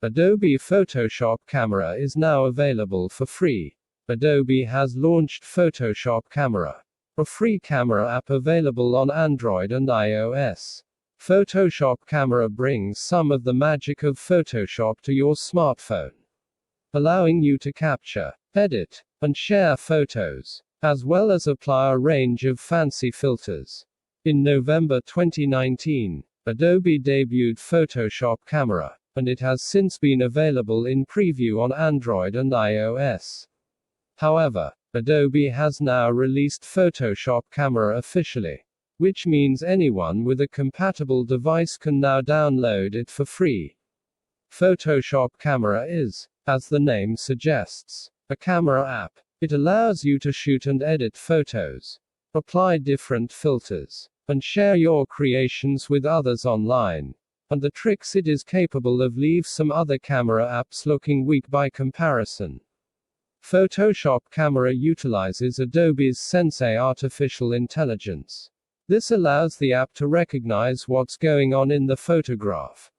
Adobe Photoshop Camera is now available for free. Adobe has launched Photoshop Camera, a free camera app available on Android and iOS. Photoshop Camera brings some of the magic of Photoshop to your smartphone, allowing you to capture, edit, and share photos, as well as apply a range of fancy filters. In November 2019, Adobe debuted Photoshop Camera, and it has since been available in preview on Android and iOS. However, Adobe has now released Photoshop Camera officially, which means anyone with a compatible device can now download it for free. Photoshop Camera is, as the name suggests, a camera app. It allows you to shoot and edit photos, apply different filters, and share your creations with others online. And the tricks it is capable of leave some other camera apps looking weak by comparison. Photoshop Camera utilizes Adobe's Sensei artificial intelligence. This allows the app to recognize what's going on in the photograph,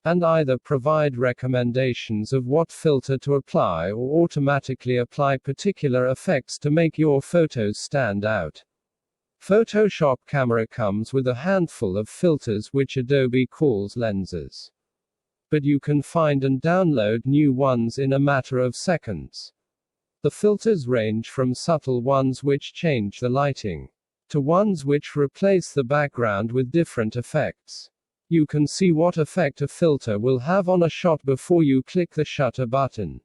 and either provide recommendations of what filter to apply or automatically apply particular effects to make your photos stand out. Photoshop Camera comes with a handful of filters which Adobe calls lenses. But you can find and download new ones in a matter of seconds. The filters range from subtle ones which change the lighting, to ones which replace the background with different effects. You can see what effect a filter will have on a shot before you click the shutter button.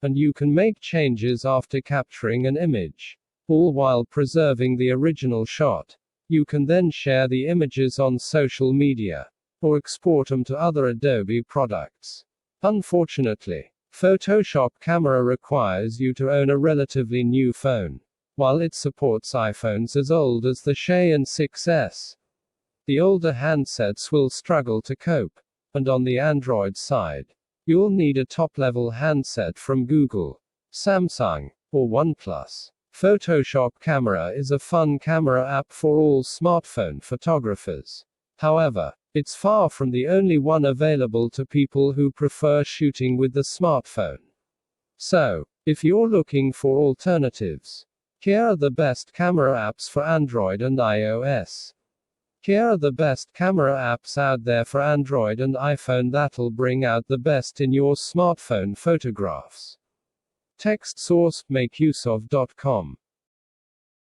And you can make changes after capturing an image, all while preserving the original shot. You can then share the images on social media, or export them to other Adobe products. Unfortunately, Photoshop Camera requires you to own a relatively new phone, while it supports iPhones as old as the Shay and 6S. The older handsets will struggle to cope, and on the Android side, you'll need a top-level handset from Google, Samsung, or OnePlus. Photoshop Camera is a fun camera app for all smartphone photographers. However, it's far from the only one available to people who prefer shooting with the smartphone. So, if you're looking for alternatives, here are the best camera apps for Android and iOS. Here are the best camera apps out there for Android and iPhone that'll bring out the best in your smartphone photographs. Text source: makeuseof.com